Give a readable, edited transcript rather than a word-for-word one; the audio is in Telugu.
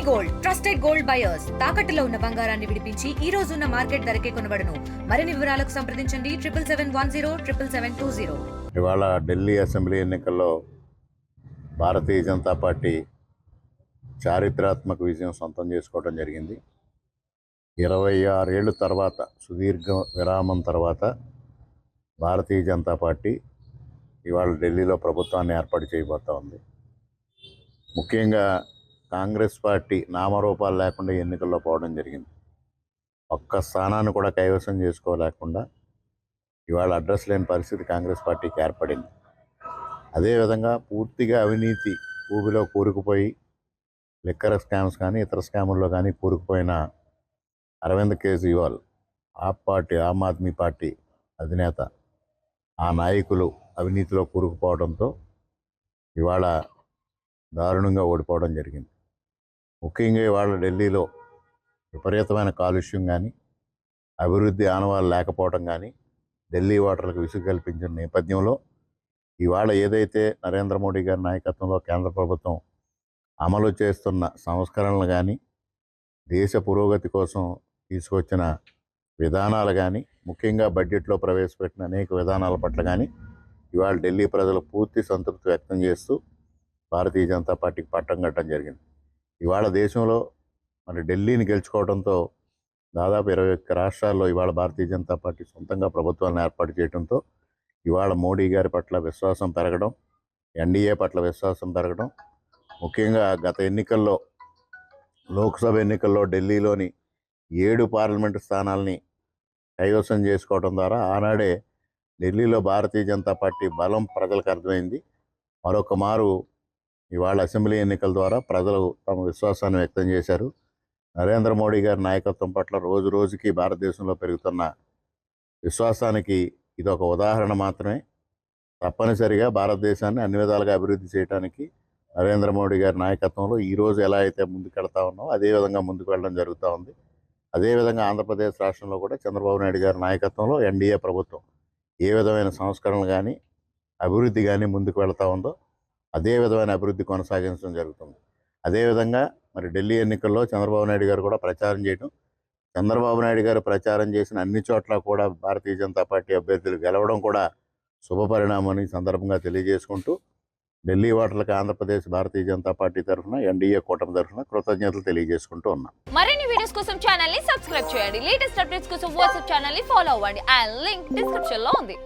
గోల్డ్ ట్రస్టెడ్ గోల్డ్ బయర్స్ తాకట్టులో ఉన్న బంగారాన్ని విడిపించి ఈ రోజు ఉన్న మార్కెట్ ధరకే కొనబడును. మరిన్ని వివరాలకు సంప్రదించండి 7710 ఇవాళ ఢిల్లీ అసెంబ్లీ ఎన్నికల్లో భారతీయ జనతా పార్టీ చారిత్రాత్మక విజయం సొంతం చేసుకోవడం జరిగింది. 26 ఏళ్ళ తర్వాత, సుదీర్ఘ విరామం తర్వాత భారతీయ జనతా పార్టీ ఇవాళ ఢిల్లీలో ప్రభుత్వాన్ని ఏర్పాటు చేయబోతా ఉంది. ముఖ్యంగా కాంగ్రెస్ పార్టీ నామరూపాలు లేకుండా ఎన్నికల్లో పోవడం జరిగింది. ఒక్క స్థానాన్ని కూడా కైవసం చేసుకోలేకుండా ఇవాళ అడ్రస్ లేని పరిస్థితి కాంగ్రెస్ పార్టీకి ఏర్పడింది. అదేవిధంగా పూర్తిగా అవినీతి ఊబిలో కూరుకుపోయి లిక్కర్ స్కామ్స్ కానీ ఇతర స్కాముల్లో కానీ కూరుకుపోయిన అరవింద్ కేజ్రీవాల్ ఆమ్ ఆద్మీ పార్టీ అధినేత, ఆ నాయకులు అవినీతిలో కూరుకుపోవడంతో ఇవాళ దారుణంగా ఓడిపోవడం జరిగింది. ముఖ్యంగా ఇవాళ ఢిల్లీలో విపరీతమైన కాలుష్యం కానీ, అభివృద్ధి ఆనవాళ్ళు లేకపోవడం కానీ ఢిల్లీ ఓటర్లకు విసుగు కల్పించిన నేపథ్యంలో ఇవాళ ఏదైతే నరేంద్ర మోడీ గారి నాయకత్వంలో కేంద్ర ప్రభుత్వం అమలు చేస్తున్న సంస్కరణలు కానీ, దేశ పురోగతి కోసం తీసుకొచ్చిన విధానాలు కానీ, ముఖ్యంగా బడ్జెట్లో ప్రవేశపెట్టిన అనేక విధానాల పట్ల కానీ ఇవాళ ఢిల్లీ ప్రజలు పూర్తి సంతృప్తి వ్యక్తం చేస్తూ భారతీయ జనతా పార్టీకి పట్టం కట్టడం జరిగింది. ఇవాళ దేశంలో ఢిల్లీని గెలుచుకోవడంతో దాదాపు 21 రాష్ట్రాల్లో ఇవాళ భారతీయ జనతా పార్టీ సొంతంగా ప్రభుత్వాలను ఏర్పాటు చేయడంతో ఇవాళ మోడీ గారి పట్ల విశ్వాసం పెరగడం, ఎన్డీఏ పట్ల విశ్వాసం పెరగడం, ముఖ్యంగా గత ఎన్నికల్లో, లోక్సభ ఎన్నికల్లో ఢిల్లీలోని 7 పార్లమెంటు స్థానాలని కైవసం చేసుకోవడం ద్వారా ఆనాడే ఢిల్లీలో భారతీయ జనతా పార్టీ బలం ప్రజలకు అర్థమైంది. మరొక మారు ఇవాళ అసెంబ్లీ ఎన్నికల ద్వారా ప్రజలు తమ విశ్వాసాన్ని వ్యక్తం చేశారు. నరేంద్ర మోడీ గారి నాయకత్వం పట్ల రోజు రోజుకి భారతదేశంలో పెరుగుతున్న విశ్వాసానికి ఇది ఒక ఉదాహరణ మాత్రమే. తప్పనిసరిగా భారతదేశాన్ని అన్ని విధాలుగా అభివృద్ధి చేయడానికి నరేంద్ర మోడీ గారి నాయకత్వంలో ఈరోజు ఎలా అయితే ముందుకెళ్తా ఉన్నామో అదేవిధంగా ముందుకు వెళ్ళడం జరుగుతూ ఉంది. అదేవిధంగా ఆంధ్రప్రదేశ్ రాష్ట్రంలో కూడా చంద్రబాబు నాయుడు గారి నాయకత్వంలో ఎన్డీఏ ప్రభుత్వం ఏ విధమైన సంస్కరణలు కానీ, అభివృద్ధి కానీ ముందుకు వెళ్తూ ఉందో అదే విధమైన అభివృద్ధి కొనసాగించడం జరుగుతుంది. అదేవిధంగా ఢిల్లీ ఎన్నికల్లో చంద్రబాబు నాయుడు గారు కూడా ప్రచారం చేయడం, చంద్రబాబు నాయుడు గారు ప్రచారం చేసిన అన్ని చోట్ల కూడా భారతీయ జనతా పార్టీ అభ్యర్థులు గెలవడం కూడా శుభపరిణామని సందర్భంగా తెలియజేసుకుంటూ ఢిల్లీ ఓటర్లకు ఆంధ్రప్రదేశ్ భారతీయ జనతా పార్టీ తరఫున, ఎన్డీఏ కూటమి తరఫున కృతజ్ఞతలు తెలియజేసుకుంటూ ఉన్నాం. మరిన్ని వీడియోస్ కోసం ఛానల్ ని సబ్స్క్రైబ్ చేయండి. లేటెస్ట్ అప్డేట్స్ కోసం వాట్సాప్ ఛానల్ ని ఫాలో అవ్వండి. ఆ లింక్ డిస్క్రిప్షన్ లో ఉంది.